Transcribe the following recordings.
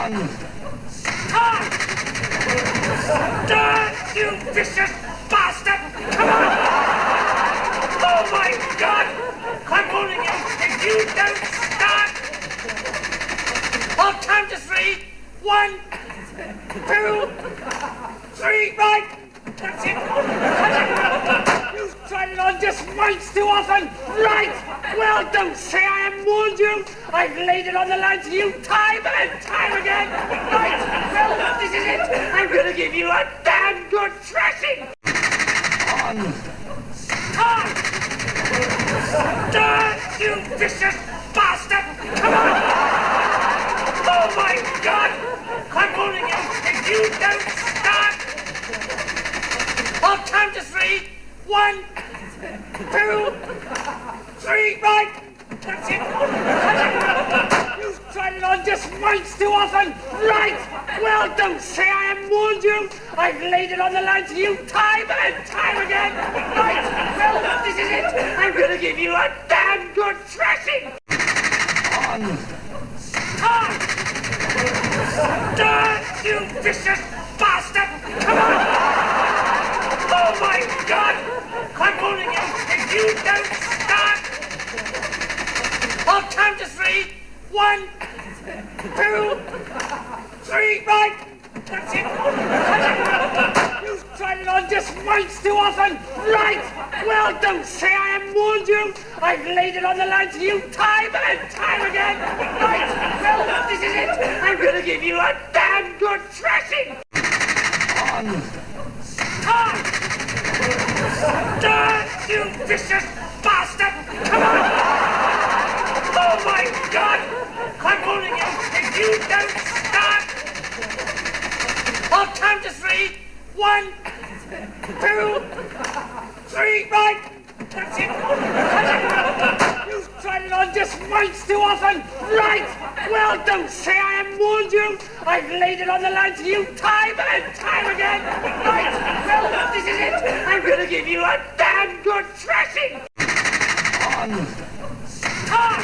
Stop! Stop, you vicious bastard! Come on! Oh my God! I'm warning you, if you don't stop! I'll count to three. 1, 2, 3, right! That's it! You've tried it on just once too often! Right! Well, don't say I haven't warned you! I've laid it on the line to you time and time again! Right! Well, this is it! I'm gonna give you a damn good thrashing! Stop! Stop, you vicious bastard! Come on! Oh my God! I'm warning you, if you don't stop! I'll count to three. 1, 2, 3, right! That's it! You've tried it on just once too often! Right! Well, don't say I haven't warned you! I've laid it on the line to you time and time again! Right! Well, this is it! I'm gonna give you a damn good thrashing! Stop! Stop, you vicious bastard! Come on! Oh my God! I'm warning you, if you don't stop! I'll count to three. 1, 2, 3, right! That's it! You've tried it on just once too often! Right! Well, don't say I haven't warned you! I've laid it on the line to you time and time again! Right! Well, this is it! I'm gonna give you a damn good thrashing! Stop! Stop, you vicious bastard! Come on! Oh my God! I'm warning you, if you don't stop! I'll count to three. 1, 2, 3, right! That's it! You've tried it on just once too often! Right! Well, don't say I haven't warned you! I've laid it on the line to you time and time again! Right! Well, this is it! I'm gonna give you a damn good thrashing! Stop!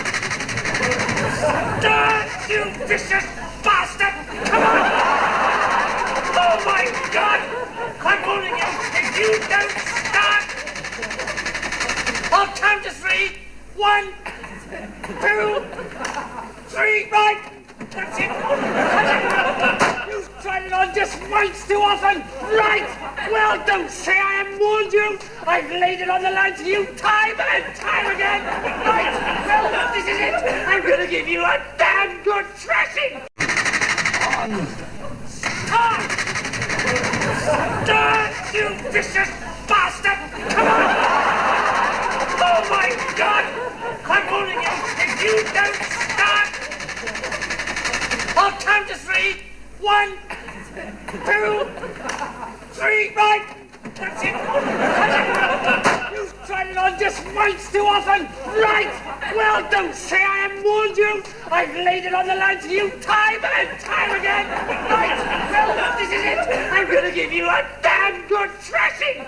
Stop, you vicious bastard! Come on! Oh my God! I'm warning you, if you don't stop! I'll count to three. 1, 2, 3, right! That's it! You've tried it on just once too often! Right! Well, don't say I haven't warned you! I've laid it on the line to you time and time again! Right! Well, this is it! I'm gonna give you a damn good thrashing! Stop! Stop, you vicious bastard! Come on! Oh my God! I'm warning you, if you don't stop! I'll count to three. 1, 2, 3, right! That's it! You've tried it on just once too often! Right! Well, don't say I haven't warned you! I've laid it on the line to you time and time again! Right! Well, this is it! I'm gonna give you a damn good thrashing!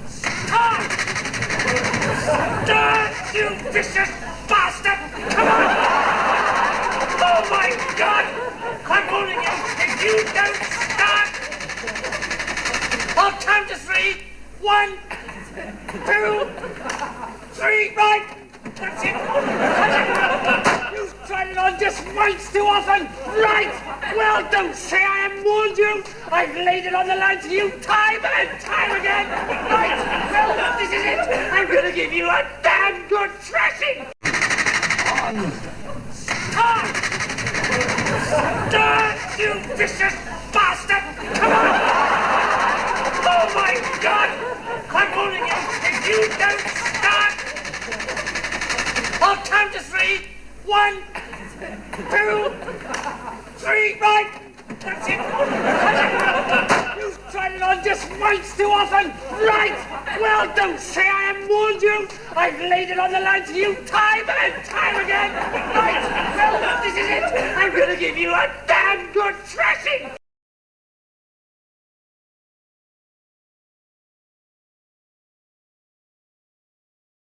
Stop! Stop, you vicious bastard! Come on! Oh my God! I'm warning you, if you don't stop! I'll count to three. 1, 2, 3, right! That's it! You've tried it on just once too often! Right! Well, don't say I haven't warned you! I've laid it on the line to you time and time again! Right! Well, this is it! I'm gonna give you a damn good thrashing! Stop! Stop, you vicious bastard! Come on! Oh my God! I'm warning you, if you don't stop! I'll count to three. 1, 2, 3, right! That's it! You've tried it on just once too often! Right! Well, don't say I haven't warned you! I've laid it on the line to you time and time again! Right! Well, this is it! I'm gonna give you a damn good thrashing!